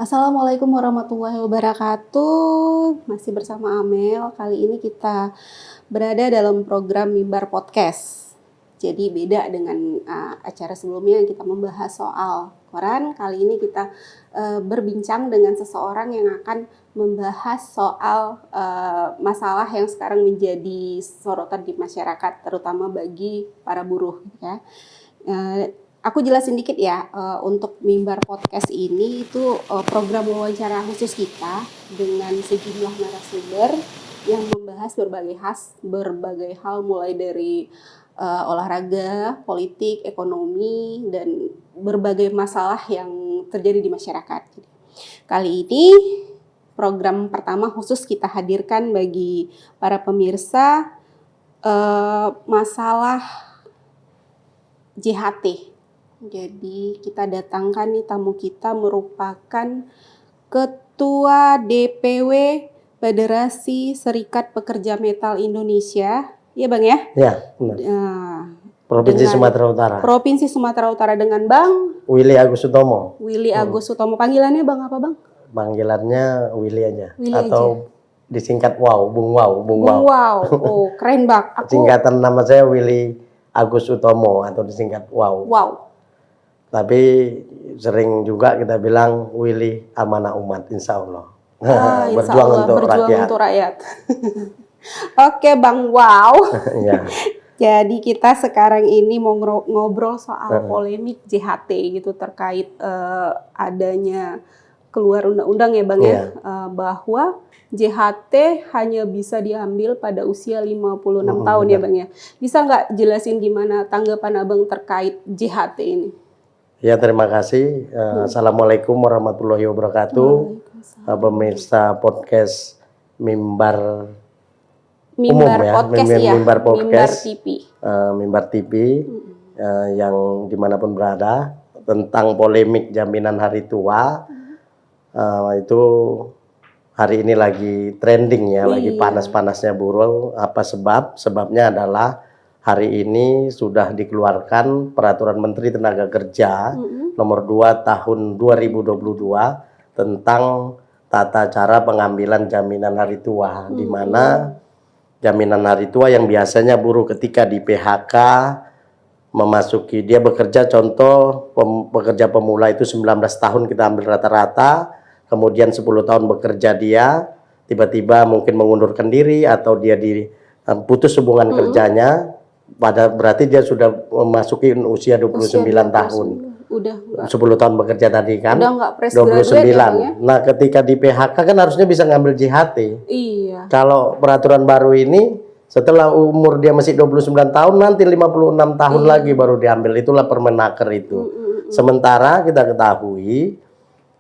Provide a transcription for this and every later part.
Assalamualaikum warahmatullahi wabarakatuh. Masih bersama Amel. Kali ini kita berada dalam program Mimbar Podcast. Jadi beda dengan acara sebelumnya yang kita membahas soal koran. Kali ini kita berbincang dengan seseorang yang akan membahas soal masalah yang sekarang menjadi sorotan di masyarakat, terutama bagi para buruh. Ya. Aku jelasin dikit ya, untuk Mimbar Podcast ini itu program wawancara khusus kita dengan sejumlah narasumber yang membahas berbagai hal mulai dari olahraga, politik, ekonomi, dan berbagai masalah yang terjadi di masyarakat. Kali ini program pertama khusus kita hadirkan bagi para pemirsa masalah JHT. Jadi kita datangkan nih tamu kita merupakan Ketua DPW Federasi Serikat Pekerja Metal Indonesia. Iya Bang ya? Ya, benar. Provinsi Sumatera Utara. Provinsi Sumatera Utara dengan Bang Willy Agus Utomo. Willy Agus Utomo. Panggilannya Bang apa Bang? Panggilannya Willy aja. Willy atau aja. Disingkat Wow, Bung Wow. Wow. Oh, keren Bang. Singkatan nama saya Willy Agus Utomo atau disingkat Wow. Wow. Tapi sering juga kita bilang Willy amanah umat, insya Allah. Berjuang untuk rakyat. Oke Bang Wow. Ya. Jadi kita sekarang ini mau ngobrol soal polemik JHT gitu terkait adanya keluar undang-undang ya Bang ya, bahwa JHT hanya bisa diambil pada usia 56 tahun ya Bang ya. Bisa nggak jelasin gimana tanggapan Abang terkait JHT ini? Ya, terima kasih. Assalamualaikum warahmatullahi wabarakatuh. Pemirsa podcast Mimbar umum ya, Mimbar Podcast, Mimbar TV, yang dimanapun berada, tentang polemik jaminan hari tua. Itu hari ini lagi trending ya, lagi panas-panasnya buruh. Apa sebabnya adalah hari ini sudah dikeluarkan Peraturan Menteri Tenaga Kerja nomor 2 tahun 2022 tentang tata cara pengambilan jaminan hari tua, di mana jaminan hari tua yang biasanya buruh ketika di PHK memasuki, dia bekerja, contoh pekerja pemula itu 19 tahun kita ambil rata-rata, kemudian 10 tahun bekerja dia, tiba-tiba mungkin mengundurkan diri atau dia putus hubungan kerjanya, berarti dia sudah memasuki usia 29 tahun. Udah 10 tahun bekerja tadi kan. Udah enggak 29. Ya, nah, ketika di PHK kan harusnya bisa ngambil JHT. Iya. Kalau peraturan baru ini setelah umur dia masih 29 tahun, nanti 56 tahun lagi baru diambil. Itulah Permenaker itu. Sementara kita ketahui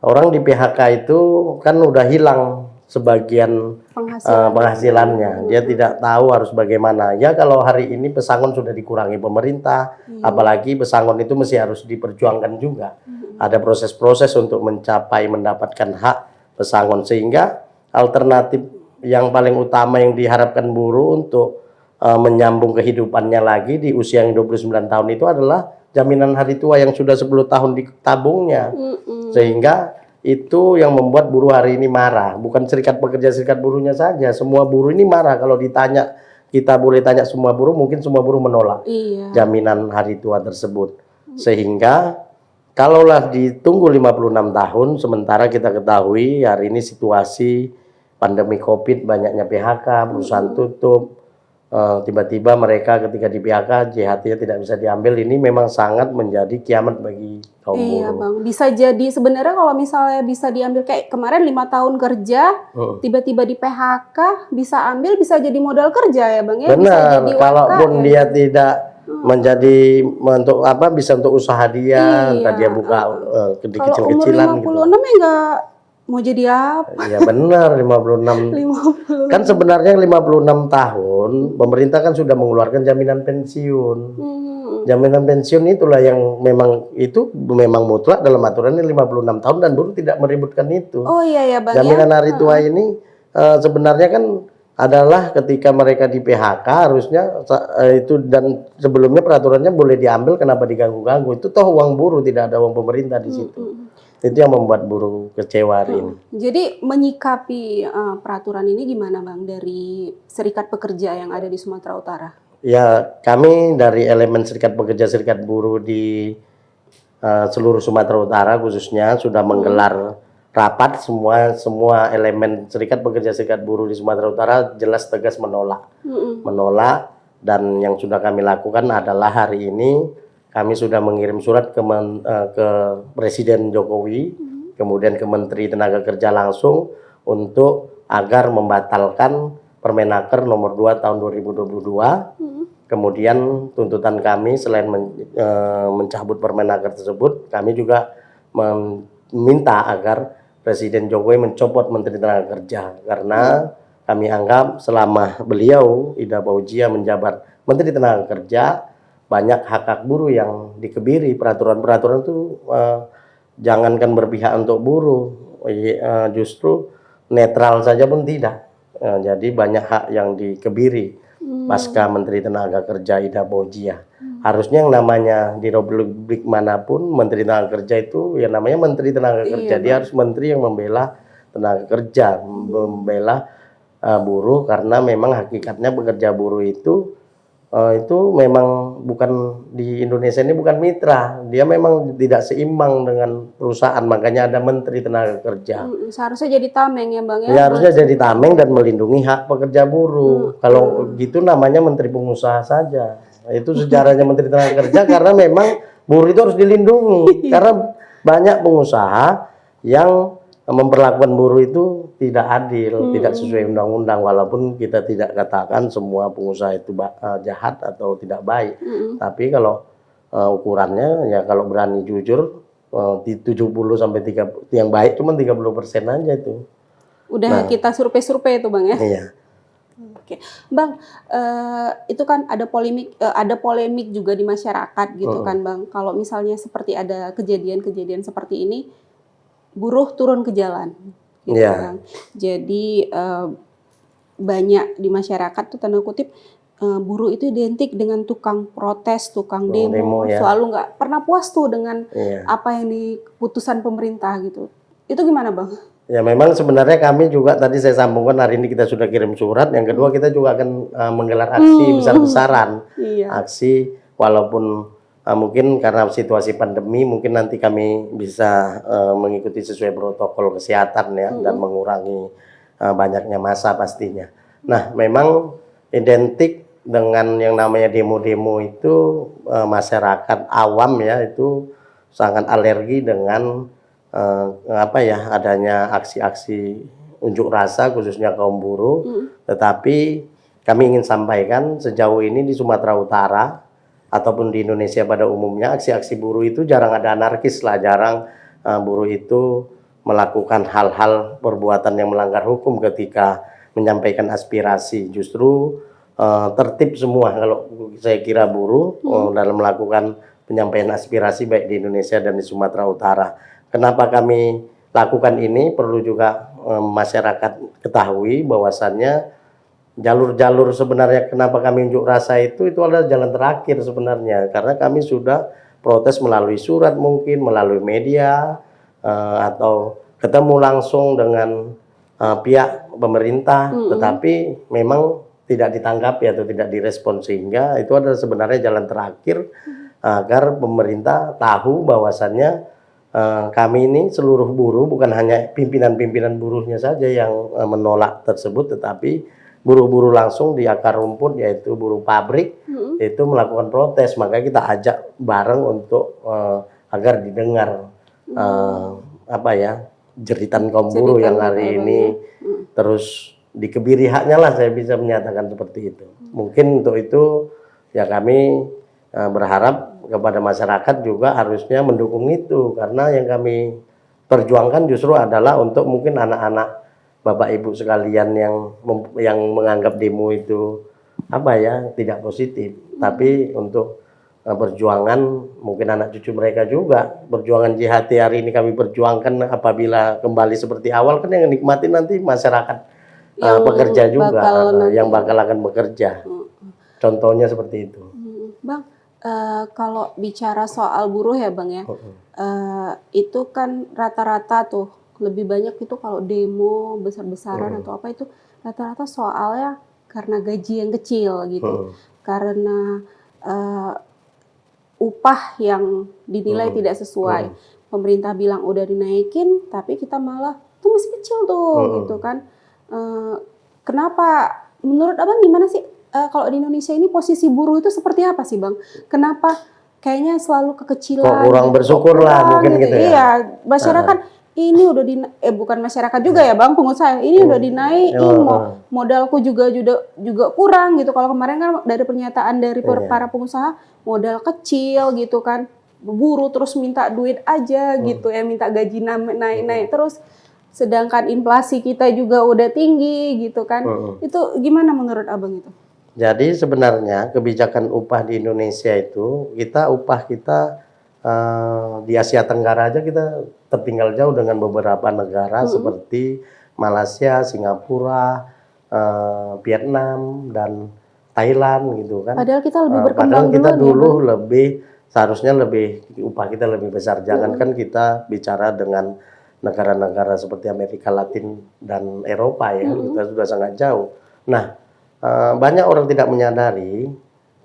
orang di PHK itu kan udah hilang sebagian penghasilannya. Dia tidak tahu harus bagaimana. Ya, kalau hari ini pesangon sudah dikurangi pemerintah, apalagi pesangon itu mesti harus diperjuangkan juga. Ada proses-proses untuk mendapatkan hak pesangon, sehingga alternatif yang paling utama yang diharapkan buruh untuk menyambung kehidupannya lagi di usia yang 29 tahun itu adalah jaminan hari tua yang sudah 10 tahun ditabungnya. Sehingga itu yang membuat buruh hari ini marah. Bukan serikat pekerja, serikat buruhnya saja. Semua buruh ini marah. Kalau ditanya, kita boleh tanya semua buruh, mungkin semua buruh menolak jaminan hari tua tersebut. Sehingga kalaulah ditunggu 56 tahun, sementara kita ketahui hari ini situasi pandemi COVID, banyaknya PHK, perusahaan tutup, tiba-tiba mereka ketika di PHK JHT-nya tidak bisa diambil, ini memang sangat menjadi kiamat bagi kaum buruh. Iya Bang, bisa jadi sebenarnya kalau misalnya bisa diambil kayak kemarin 5 tahun kerja, tiba-tiba di PHK bisa ambil, bisa jadi modal kerja ya Bang ya. Benar, kalaupun dia tidak menjadi untuk apa, bisa untuk usaha dia, entah dia buka kecil-kecilan gitu. Kalau umur 56 ya enggak mau jadi apa? Ya benar, 56. 50. Kan sebenarnya 56 tahun pemerintah kan sudah mengeluarkan jaminan pensiun. Jaminan pensiun itulah yang memang mutlak dalam aturannya 56 tahun dan buruh tidak meributkan itu. Oh iya ya Bang. Jaminan hari tua ini sebenarnya kan adalah ketika mereka di PHK harusnya itu, dan sebelumnya peraturannya boleh diambil, kenapa diganggu-ganggu? Itu toh uang buruh, tidak ada uang pemerintah di situ. Itu yang membuat buruh kecewa hari ini. Jadi menyikapi peraturan ini gimana Bang dari Serikat Pekerja yang ada di Sumatera Utara? Ya, kami dari elemen serikat pekerja serikat buruh di seluruh Sumatera Utara khususnya sudah menggelar rapat, semua elemen serikat pekerja serikat buruh di Sumatera Utara jelas tegas menolak. Menolak, dan yang sudah kami lakukan adalah hari ini kami sudah mengirim surat ke Presiden Jokowi, kemudian ke Menteri Tenaga Kerja langsung untuk agar membatalkan Permenaker nomor 2 tahun 2022. Kemudian tuntutan kami selain mencabut Permenaker tersebut, kami juga meminta agar Presiden Jokowi mencopot Menteri Tenaga Kerja, karena kami anggap selama beliau Ida Fauzia menjabat Menteri Tenaga Kerja, banyak hak-hak buruh yang dikebiri. Peraturan-peraturan itu jangankan berpihak untuk buruh, justru netral saja pun tidak. Jadi banyak hak yang dikebiri pasca Menteri Tenaga Kerja Ida Fauzia. Harusnya yang namanya di republik manapun Menteri Tenaga Kerja itu ya namanya Menteri Tenaga Kerja. Dia harus menteri yang membela tenaga kerja, membela buruh, karena memang hakikatnya pekerja buruh itu memang bukan di Indonesia ini bukan mitra, dia memang tidak seimbang dengan perusahaan, makanya ada Menteri Tenaga Kerja. Seharusnya jadi tameng ya Bang ya? Ya harusnya jadi tameng dan melindungi hak pekerja buruh. Kalau gitu namanya Menteri Pengusaha saja. Itu sejarahnya Menteri Tenaga Kerja, karena memang buruh itu harus dilindungi, karena banyak pengusaha yang memperlakukan buruh itu tidak adil, tidak sesuai undang-undang, walaupun kita tidak katakan semua pengusaha itu jahat atau tidak baik. Tapi kalau ukurannya ya kalau berani jujur, di 70 sampai 30 yang baik cuma 30% aja itu. Udah kita survei-survei itu Bang ya? Iya. Oke, Bang, itu kan ada polemik juga di masyarakat gitu kan Bang. Kalau misalnya seperti ada kejadian-kejadian seperti ini, buruh turun ke jalan, gitu Bang. Jadi banyak di masyarakat tuh tanda kutip buruh itu identik dengan tukang protes, tukang demo selalu nggak pernah puas tuh dengan apa yang diputusan pemerintah gitu. Itu gimana Bang? Ya memang sebenarnya kami juga tadi saya sambungkan, hari ini kita sudah kirim surat. Yang kedua kita juga akan menggelar aksi besar-besaran. Aksi walaupun mungkin karena situasi pandemi mungkin nanti kami bisa mengikuti sesuai protokol kesehatan ya, dan mengurangi banyaknya massa pastinya. Nah memang identik dengan yang namanya demo-demo itu, masyarakat awam ya itu sangat alergi dengan adanya aksi-aksi unjuk rasa khususnya kaum buruh. Tetapi kami ingin sampaikan sejauh ini di Sumatera Utara ataupun di Indonesia pada umumnya aksi-aksi buruh itu jarang ada anarkis lah, jarang buruh itu melakukan hal-hal perbuatan yang melanggar hukum ketika menyampaikan aspirasi. Justru tertib semua kalau saya kira buruh dalam melakukan penyampaian aspirasi baik di Indonesia dan di Sumatera Utara. Kenapa kami lakukan ini? Perlu juga masyarakat ketahui bahwasannya jalur-jalur sebenarnya kenapa kami unjuk rasa itu adalah jalan terakhir sebenarnya, karena kami sudah protes melalui surat, mungkin melalui media, atau ketemu langsung dengan pihak pemerintah, tetapi memang tidak ditanggapi atau tidak direspon, sehingga itu adalah sebenarnya jalan terakhir agar pemerintah tahu bahwasannya kami ini seluruh buruh, bukan hanya pimpinan-pimpinan buruhnya saja yang menolak tersebut, tetapi buruh-buruh langsung di akar rumput, yaitu buruh pabrik, itu melakukan protes. Maka kita ajak bareng untuk agar didengar jeritan kaum buruh yang hari ini terus dikebiri haknya lah, saya bisa menyatakan seperti itu. Mungkin untuk itu ya kami berharap kepada masyarakat juga harusnya mendukung itu, karena yang kami perjuangkan justru adalah untuk mungkin anak-anak Bapak Ibu sekalian yang menganggap demo itu tidak positif, tapi untuk perjuangan mungkin anak cucu mereka juga, perjuangan JHT hari ini kami perjuangkan, apabila kembali seperti awal kan yang nikmati nanti masyarakat pekerja juga yang bakal akan bekerja. Contohnya seperti itu. Bang, kalau bicara soal buruh ya Bang ya, itu kan rata-rata tuh lebih banyak itu kalau demo besar-besaran atau apa itu rata-rata soalnya karena gaji yang kecil gitu, karena upah yang dinilai tidak sesuai. Pemerintah bilang udah dinaikin, tapi kita malah tuh masih kecil tuh gitu kan. Kenapa? Menurut abang gimana sih kalau di Indonesia ini posisi buruh itu seperti apa sih bang? Kenapa kayaknya selalu kekecilan? Kok kurang bersyukur lah mungkin gitu ya. Iya, masyarakat ini udah bukan masyarakat juga ya bang, pengusaha ini udah dinaikin, modalku juga kurang gitu. Kalau kemarin kan dari pernyataan dari para pengusaha modal kecil gitu kan, buruh terus minta duit aja gitu ya, minta gaji naik terus. Sedangkan inflasi kita juga udah tinggi gitu kan. Itu gimana menurut abang itu? Jadi sebenarnya kebijakan upah di Indonesia itu, upah kita di Asia Tenggara aja kita tertinggal jauh dengan beberapa negara seperti Malaysia, Singapura, Vietnam, dan Thailand gitu kan. Padahal kita lebih berkembang padahal kita dulu ya, seharusnya upah kita lebih besar. Jangankan kita bicara dengan negara-negara seperti Amerika Latin dan Eropa ya, kita sudah sangat jauh. Nah, banyak orang tidak menyadari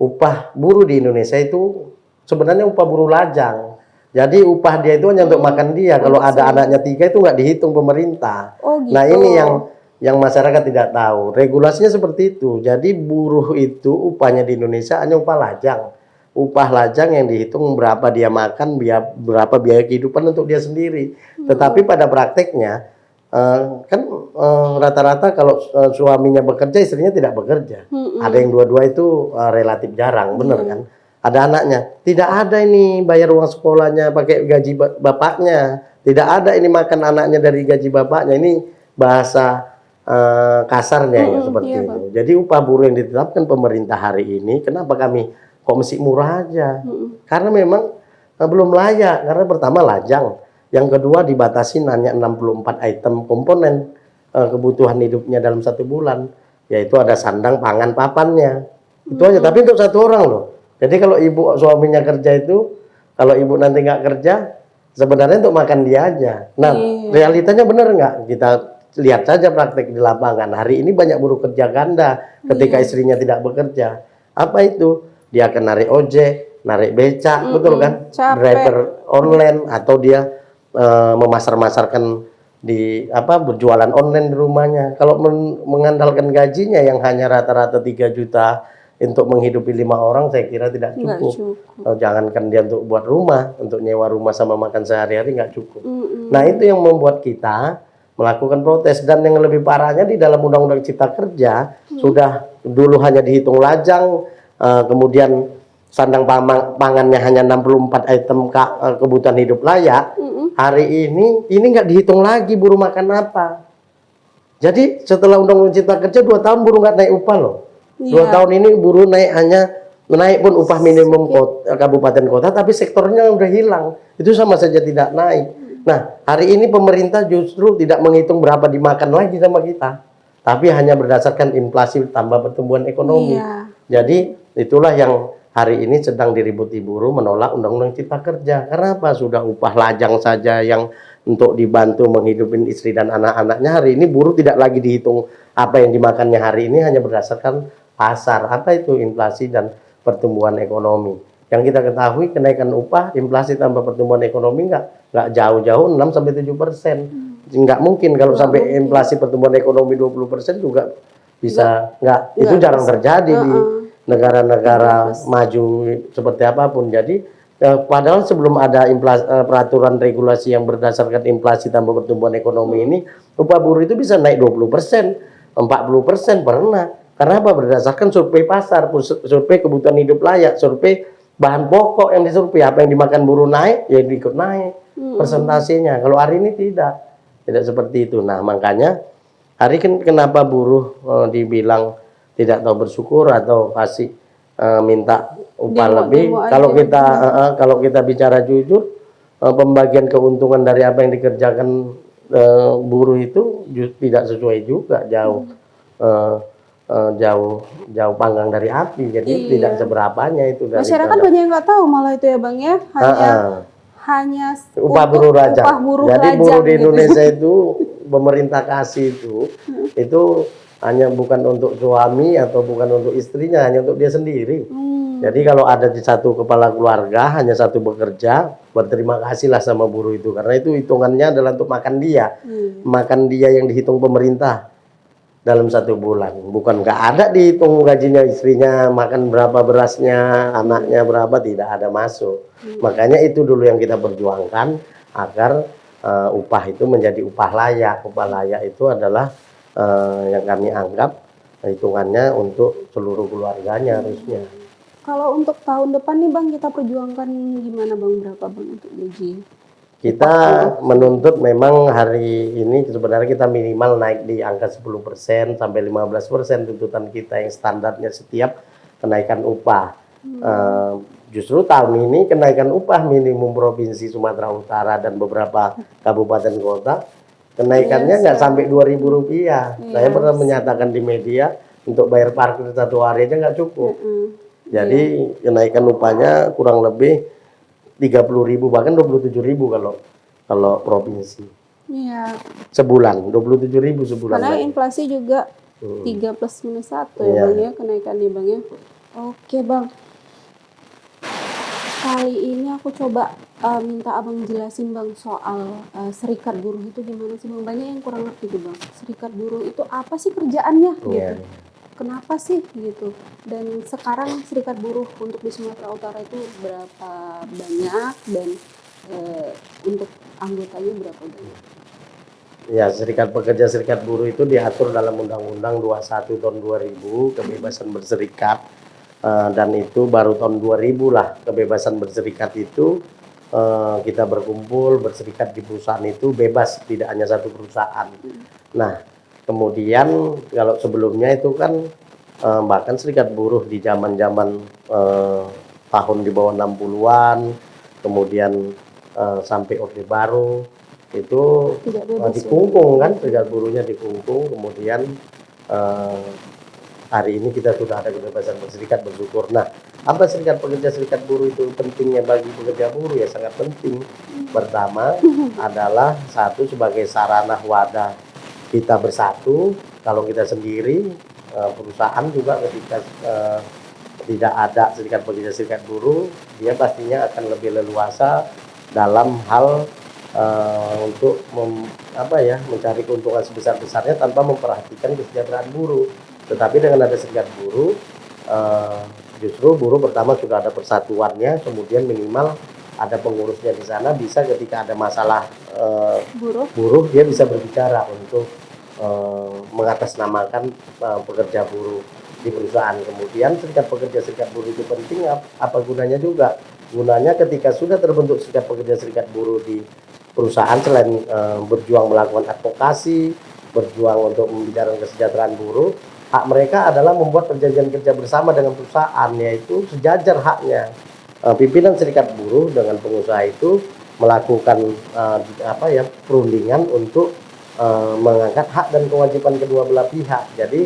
upah buruh di Indonesia itu sebenarnya upah buruh lajang. Jadi upah dia itu hanya untuk makan dia. Kalau ada anaknya 3 itu nggak dihitung pemerintah. Gitu. Nah ini yang masyarakat tidak tahu. Regulasinya seperti itu. Jadi buruh itu upahnya di Indonesia hanya upah lajang. Upah lajang yang dihitung berapa dia makan, berapa biaya kehidupan untuk dia sendiri. Tetapi pada prakteknya kan rata-rata kalau suaminya bekerja, istrinya tidak bekerja. Ada yang dua-dua itu relatif jarang, bener kan? Ada anaknya, tidak ada ini bayar uang sekolahnya pakai gaji bapaknya, tidak ada ini makan anaknya dari gaji bapaknya. Ini bahasa kasarnya ya seperti itu. Jadi upah buruh yang ditetapkan pemerintah hari ini, kenapa kami kok mesti murah aja? Karena memang belum layak. Karena pertama lajang, yang kedua dibatasi hanya 64 item komponen kebutuhan hidupnya dalam 1 bulan, yaitu ada sandang, pangan, papannya. Itu aja. Tapi untuk 1 orang loh. Jadi kalau ibu suaminya kerja itu, kalau ibu nanti nggak kerja, sebenarnya untuk makan dia aja. Nah, realitanya benar nggak? Kita lihat saja praktek di lapangan. Hari ini banyak buruh kerja ganda ketika istrinya tidak bekerja. Apa itu? Dia akan narik ojek, narik becak, betul kan? Driver online, atau dia memasar-masarkan berjualan online di rumahnya. Kalau mengandalkan gajinya yang hanya rata-rata 3 juta untuk menghidupi 5 orang, saya kira tidak cukup. Jangankan dia untuk buat rumah, untuk nyewa rumah sama makan sehari-hari nggak cukup. Nah itu yang membuat kita melakukan protes. Dan yang lebih parahnya di dalam Undang-Undang Cipta Kerja sudah dulu hanya dihitung lajang, kemudian sandang pangannya hanya 64 item kebutuhan hidup layak. Hari ini nggak dihitung lagi buruh makan apa. Jadi setelah Undang-Undang Cipta Kerja 2 tahun buruh nggak naik upah loh. 2 tahun ini buruh naik pun upah minimum kabupaten kota, tapi sektornya udah hilang. Itu sama saja tidak naik. Nah, hari ini pemerintah justru tidak menghitung berapa dimakan lagi sama kita, tapi hanya berdasarkan inflasi tambah pertumbuhan ekonomi. Jadi itulah yang hari ini sedang diributi buruh menolak Undang-Undang Cipta Kerja. Karena apa? Sudah upah lajang saja yang untuk dibantu menghidupin istri dan anak-anaknya, hari ini buruh tidak lagi dihitung apa yang dimakannya hari ini, hanya berdasarkan pasar. Apa itu inflasi dan pertumbuhan ekonomi? Yang kita ketahui kenaikan upah, inflasi tambah pertumbuhan ekonomi nggak jauh-jauh 6-7%. Nggak mungkin kalau sampai inflasi pertumbuhan ekonomi 20% juga bisa itu jarang terjadi di negara-negara maju seperti apapun. Jadi padahal sebelum ada peraturan regulasi yang berdasarkan inflasi tambah pertumbuhan ekonomi ini, upah buruh itu bisa naik 20%, 40% pernah. Karena apa? Berdasarkan survei pasar, survei kebutuhan hidup layak, survei bahan pokok yang disurvei, apa yang dimakan buruh naik, ya ikut naik persentasenya. Kalau hari ini tidak seperti itu. Nah makanya hari ini kenapa buruh dibilang tidak tahu bersyukur atau kasih minta upah lebih. Kalau kita bicara jujur, pembagian keuntungan dari apa yang dikerjakan buruh itu tidak sesuai juga, jauh panggang dari api. Jadi tidak seberapanya itu. Masyarakat banyak yang nggak tahu malah itu ya bang ya, hanya upah untuk buruh lajang. upah buruh Jadi lajang buruh di gitu. Indonesia itu pemerintah kasih itu hanya bukan untuk suami atau bukan untuk istrinya, hanya untuk dia sendiri. Jadi kalau ada di satu kepala keluarga hanya satu bekerja, berterima kasihlah sama buruh itu karena itu hitungannya adalah untuk makan dia, makan dia yang dihitung pemerintah dalam 1 bulan. Bukan nggak ada dihitung gajinya istrinya, makan berapa berasnya, anaknya berapa, tidak ada masuk. Makanya itu dulu yang kita perjuangkan agar upah itu menjadi upah layak. Upah layak itu adalah yang kami anggap hitungannya untuk seluruh keluarganya harusnya. Kalau untuk tahun depan nih Bang, kita perjuangkan gimana Bang, berapa Bang untuk gaji? Kita menuntut memang hari ini sebenarnya kita minimal naik di angka 10% sampai 15% tuntutan kita yang standarnya setiap kenaikan upah. Justru tahun ini kenaikan upah minimum Provinsi Sumatera Utara dan beberapa kabupaten kota kenaikannya nggak sampai Rp2.000. Saya pernah menyatakan di media untuk bayar parkir 1 hari aja nggak cukup. Jadi kenaikan upahnya kurang lebih 30.000 bahkan 27.000 kalau provinsi. Iya. Sebulan 27.000 sebulan. Karena inflasi juga 3 plus minus 1 ya Bang ya kenaikannya Bang ya. Oke Bang. Kali ini aku coba minta Abang jelasin Bang soal serikat buruh itu gimana sih Bang? Banyak yang kurang ngerti tuh Bang. Serikat buruh itu apa sih kerjaannya gitu? Kenapa sih gitu? Dan sekarang serikat buruh untuk di Sumatera Utara itu berapa banyak dan untuk anggotanya berapa banyak? Ya, serikat pekerja serikat buruh itu diatur dalam Undang-Undang 21 tahun 2000 kebebasan berserikat, dan itu baru tahun 2000 lah kebebasan berserikat itu kita berkumpul berserikat di perusahaan itu bebas, tidak hanya satu perusahaan. Nah, kemudian kalau sebelumnya itu kan bahkan serikat buruh di zaman-zaman tahun di bawah 60-an, kemudian sampai Orde Baru itu dikungkung kan, serikat buruhnya dikungkung. Kemudian hari ini kita sudah ada kebebasan berserikat, bersyukur. Nah, apa serikat pekerja serikat buruh itu pentingnya bagi pekerja buruh? Ya sangat penting. Pertama adalah satu sebagai sarana wadah kita bersatu. Kalau kita sendiri, perusahaan juga ketika tidak ada serikat pekerja serikat buruh, dia pastinya akan lebih leluasa dalam hal untuk mencari keuntungan sebesar-besarnya tanpa memperhatikan kesejahteraan buruh. Tetapi dengan ada serikat buruh, justru buruh pertama sudah ada persatuannya, kemudian minimal ada pengurusnya di sana, bisa ketika ada masalah buruh dia bisa berbicara untuk mengatasnamakan pekerja buruh di perusahaan. Kemudian serikat pekerja serikat buruh itu penting apa gunanya juga? Gunanya ketika sudah terbentuk serikat pekerja serikat buruh di perusahaan, selain berjuang melakukan advokasi, berjuang untuk membicarakan kesejahteraan buruh, hak mereka adalah membuat perjanjian kerja bersama dengan perusahaan, yaitu sejajar haknya. Pimpinan serikat buruh dengan pengusaha itu melakukan perundingan untuk mengangkat hak dan kewajiban kedua belah pihak. Jadi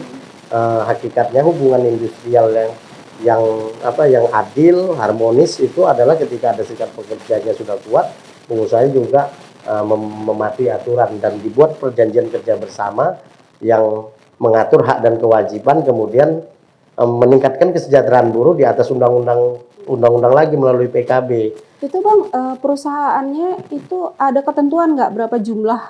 hakikatnya hubungan industrial yang adil, harmonis itu adalah ketika ada serikat pekerjanya sudah kuat, pengusaha juga mematuhi aturan dan dibuat perjanjian kerja bersama yang mengatur hak dan kewajiban, kemudian meningkatkan kesejahteraan buruh di atas undang-undang lagi melalui PKB. Itu Bang, perusahaannya itu ada ketentuan nggak berapa jumlah?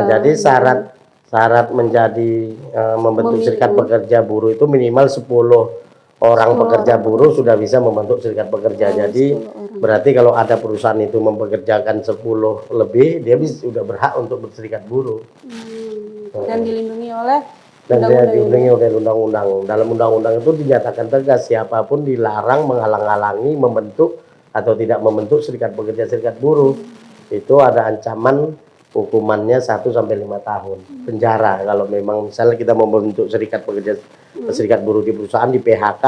Jadi syarat menjadi membentuk serikat pekerja buruh itu minimal 10 orang pekerja buruh sudah bisa membentuk serikat pekerja. Jadi berarti kalau ada perusahaan itu mempekerjakan 10 lebih, dia sudah berhak untuk berserikat buruh. Dan dilindungi oleh undang-undang. Dalam undang-undang itu dinyatakan tegas siapapun dilarang menghalang-halangi membentuk atau tidak membentuk serikat pekerja serikat buruh. Itu ada ancaman hukumannya 1 sampai 5 tahun penjara kalau memang misalnya kita membentuk serikat pekerja serikat buruh di perusahaan, di PHK,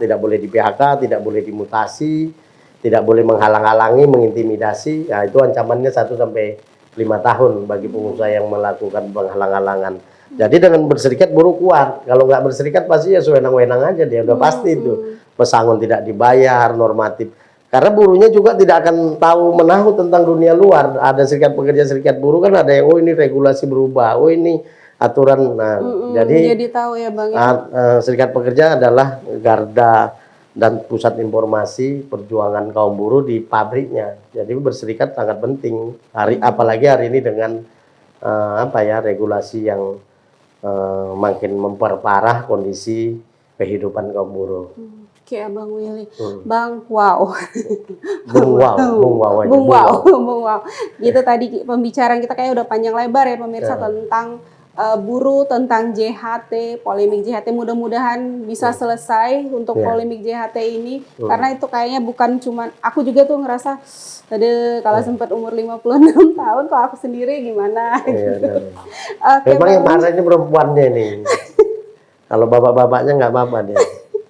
tidak boleh di PHK, tidak boleh dimutasi, tidak boleh menghalang-halangi, mengintimidasi. Nah, itu ancamannya 1 sampai 5 tahun bagi pengusaha yang melakukan penghalang-halangan. Jadi dengan berserikat buruh kuat. Kalau nggak berserikat pasti ya sewenang-wenang aja dia, udah pasti itu. Pesangon tidak dibayar, normatif Karena buruhnya juga tidak akan tahu menahu tentang dunia luar. Ada serikat pekerja, serikat buruh kan ada yang, oh ini regulasi berubah, oh ini aturan. Nah, Jadi tahu ya Bang ya. serikat pekerja adalah garda dan pusat informasi perjuangan kaum buruh di pabriknya. Jadi berserikat sangat penting. Apalagi hari ini dengan regulasi yang makin memperparah kondisi kehidupan kaum buruh. Oke, Abang Willy. Bang, wow. Bung wow aja. Bung wow. Gitu tadi pembicaraan kita kayak udah panjang lebar ya pemirsa tentang buruh, tentang JHT, polemik JHT. Mudah-mudahan bisa selesai untuk polemik JHT ini. Karena itu kayaknya bukan cuman, aku juga tuh ngerasa, kalau sempat umur 56 tahun, kalau aku sendiri gimana? Memang yang marah ini perempuannya nih. Kalau bapak-bapaknya nggak apa-apa deh.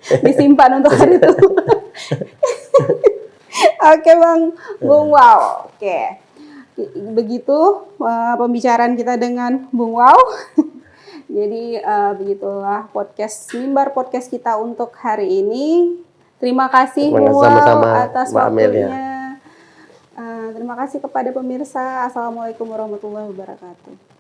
Disimpan untuk hari itu. Oke Bang, Bung Wow. Oke, begitu pembicaraan kita dengan Bung Wow. Jadi begitulah mimbar podcast kita untuk hari ini. Terima kasih Bung Wow atas waktunya. Terima kasih kepada pemirsa. Assalamualaikum warahmatullahi wabarakatuh.